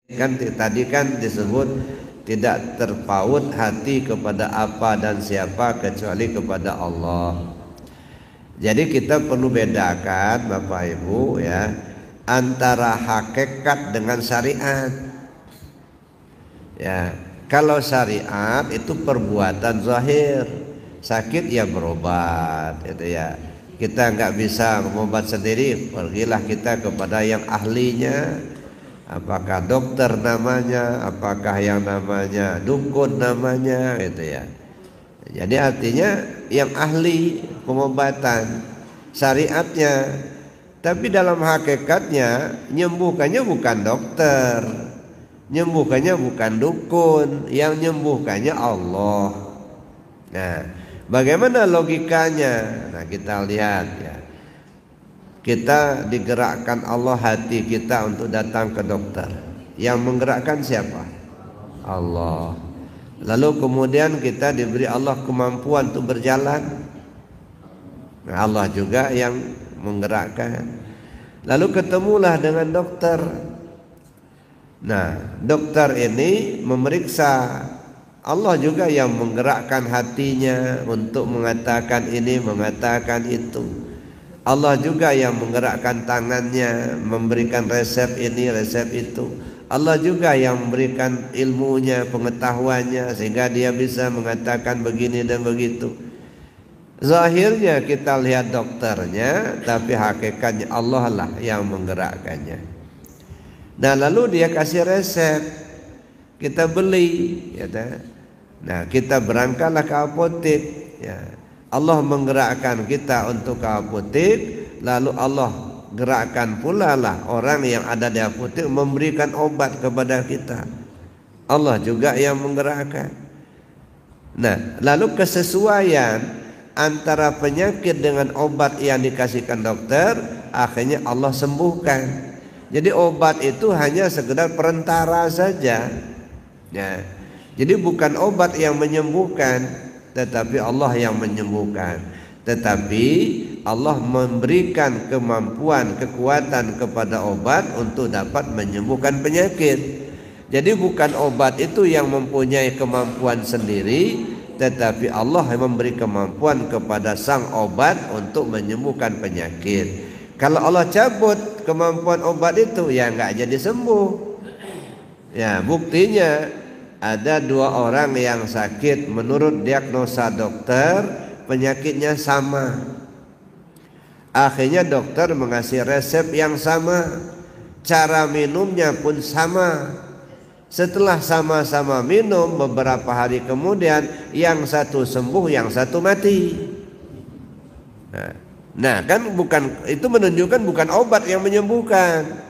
Kan tadi kan disebut tidak terpaut hati kepada apa dan siapa kecuali kepada Allah. Jadi kita perlu bedakan Bapak Ibu ya, antara hakikat dengan syariat. Ya, kalau syariat itu perbuatan zahir, sakit ya berobat, itu ya. Kita nggak bisa mengobat sendiri, pergilah kita kepada yang ahlinya. Apakah dokter namanya, apakah yang namanya dukun namanya, gitu ya. Jadi artinya yang ahli pengobatan syariatnya. Tapi dalam hakikatnya nyembuhkannya bukan dokter, nyembuhkannya bukan dukun, yang nyembuhkannya Allah. Nah, bagaimana logikanya? Nah, kita lihat ya. Kita digerakkan Allah hati kita untuk datang ke dokter. Yang menggerakkan siapa? Allah. Lalu kemudian kita diberi Allah kemampuan untuk berjalan. Nah, Allah juga yang menggerakkan. Lalu ketemulah dengan dokter. Nah, dokter ini memeriksa. Allah juga yang menggerakkan hatinya untuk mengatakan ini, mengatakan itu. Allah juga yang menggerakkan tangannya, memberikan resep ini, resep itu. Allah juga yang memberikan ilmunya, pengetahuannya, sehingga dia bisa mengatakan begini dan begitu. Zahirnya kita lihat dokternya, tapi hakikatnya Allah lah yang menggerakkannya. Nah, lalu dia kasih resep, kita beli, ya. Nah, kita berangkatlah ke apotek, ya. Allah menggerakkan kita untuk ke apotek, lalu Allah gerakkan pula lah orang yang ada di apotek memberikan obat kepada kita. Allah juga yang menggerakkan. Nah, lalu kesesuaian antara penyakit dengan obat yang dikasihkan dokter, akhirnya Allah sembuhkan. Jadi obat itu hanya sekedar perantara saja. Ya. Jadi bukan obat yang menyembuhkan, tetapi Allah yang menyembuhkan. Tetapi Allah memberikan kemampuan, kekuatan kepada obat untuk dapat menyembuhkan penyakit. Jadi bukan obat itu yang mempunyai kemampuan sendiri, tetapi Allah yang memberi kemampuan kepada sang obat untuk menyembuhkan penyakit. Kalau Allah cabut kemampuan obat itu, ya nggak jadi sembuh. Ya, buktinya ada dua orang yang sakit, menurut diagnosa dokter penyakitnya sama. Akhirnya dokter mengasih resep yang sama, cara minumnya pun sama. Setelah sama-sama minum, beberapa hari kemudian yang satu sembuh, yang satu mati. Nah, kan bukan, itu menunjukkan bukan obat yang menyembuhkan.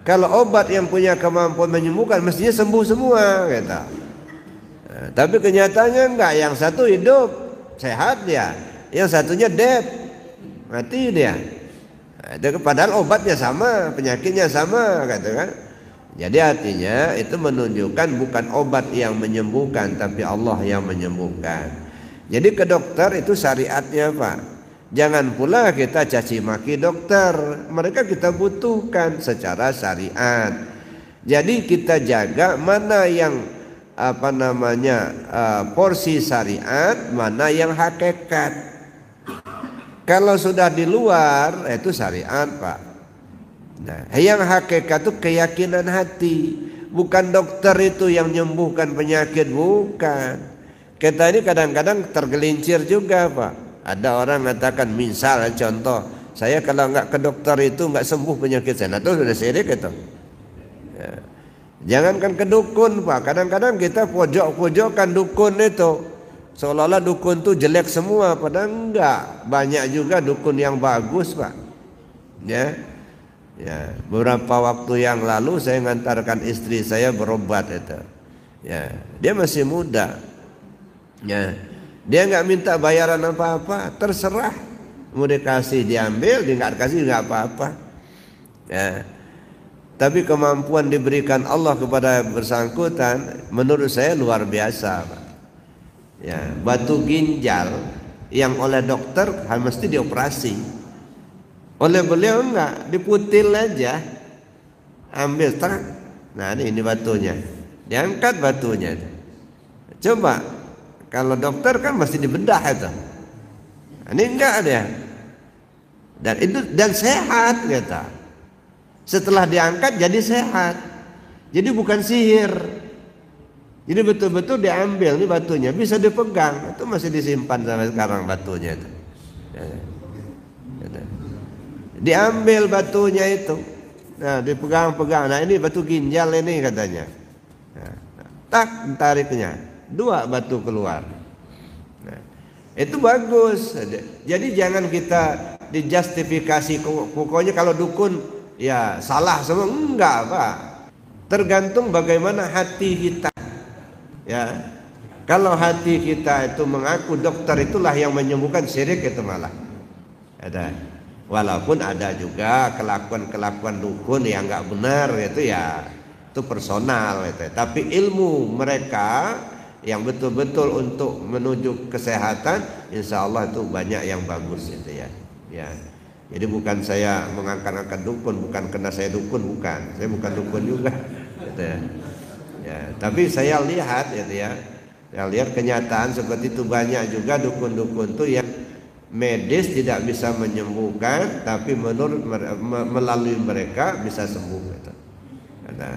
Kalau obat yang punya kemampuan menyembuhkan mestinya sembuh semua, gitu. Nah, tapi kenyataannya enggak, yang satu hidup sehat dia, yang satunya dead, mati dia. Nah, padahal obatnya sama, penyakitnya sama, gitu kan. Jadi artinya itu menunjukkan bukan obat yang menyembuhkan, tapi Allah yang menyembuhkan. Jadi ke dokter itu syariatnya, Pak. Jangan pula kita caci maki dokter. Mereka kita butuhkan secara syariat. Jadi kita jaga mana yang porsi syariat, mana yang hakikat. Kalau sudah di luar itu syariat, Pak. Nah, yang hakikat itu keyakinan hati. Bukan dokter itu yang menyembuhkan penyakit, bukan. Kita ini kadang-kadang tergelincir juga, Pak. Ada orang mengatakan, misal contoh, saya kalau nggak ke dokter itu nggak sembuh penyakit saya. Nah, itu sudah syirik itu. Ya. Jangankan ke dukun, Pak. Kadang-kadang kita pojok-pojokkan dukun itu, seolah-olah dukun itu jelek semua. Padahal enggak. Banyak juga dukun yang bagus, Pak. Ya. Ya. Beberapa waktu yang lalu saya ngantarkan istri saya berobat itu. Ya. Dia masih muda. Ya. Dia nggak minta bayaran apa-apa, terserah. Mau dikasih diambil, dia nggak kasih nggak apa-apa. Ya. Tapi kemampuan diberikan Allah kepada bersangkutan, menurut saya luar biasa, Pak. Ya, batu ginjal yang oleh dokter mesti dioperasi. Oleh beliau enggak, diputil aja, ambil Nah ini batunya, diangkat batunya. Coba kalau dokter kan masih dibedah itu. Ini enggak dia. Dan sehat kata. Setelah diangkat jadi sehat. Jadi bukan sihir. Jadi betul-betul diambil ini batunya, bisa dipegang. Itu masih disimpan sampai sekarang batunya itu. Diambil batunya itu. Nah, dipegang-pegang. Nah, ini batu ginjal ini katanya. Nah, tak tariknya, 2 batu keluar. Nah, itu bagus. Jadi jangan kita dijustifikasi pokoknya kalau dukun ya salah semua, enggak, Pak. Tergantung bagaimana hati kita. Ya. Kalau hati kita itu mengaku dokter itulah yang menyembuhkan, syirik itu malah. Ada. Walaupun ada juga kelakuan-kelakuan dukun yang enggak benar itu ya itu personal itu. Tapi ilmu mereka yang betul-betul untuk menuju kesehatan, insya Allah itu banyak yang bagus itu ya. Ya. Jadi bukan saya mengangkat-angkat dukun, bukan karena saya dukun, bukan. Saya bukan dukun juga. Gitu ya. Ya, tapi saya lihat gitu ya. Saya lihat kenyataan seperti itu, banyak juga dukun-dukun itu yang medis tidak bisa menyembuhkan, tapi melalui mereka bisa sembuh gitu. Nah,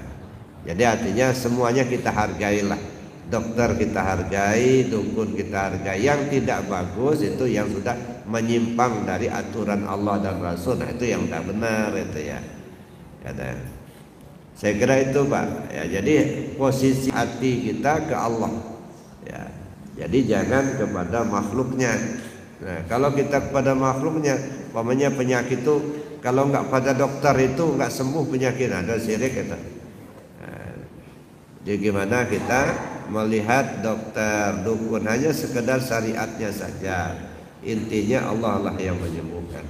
jadi artinya semuanya kita hargailah. Dokter kita hargai, dukun kita hargai. Yang tidak bagus itu yang sudah menyimpang dari aturan Allah dan Rasul. Nah, itu yang tidak benar itu ya. Kata. Saya kira itu Pak. Ya, jadi posisi hati kita ke Allah. Ya, jadi jangan kepada makhluknya. Nah, kalau kita kepada makhluknya, umpamanya penyakit itu kalau nggak pada dokter itu nggak sembuh penyakit, ada syirik itu. Nah, jadi gimana kita melihat dokter dukun hanya sekedar syariatnya saja. Intinya Allah lah yang menyembuhkan.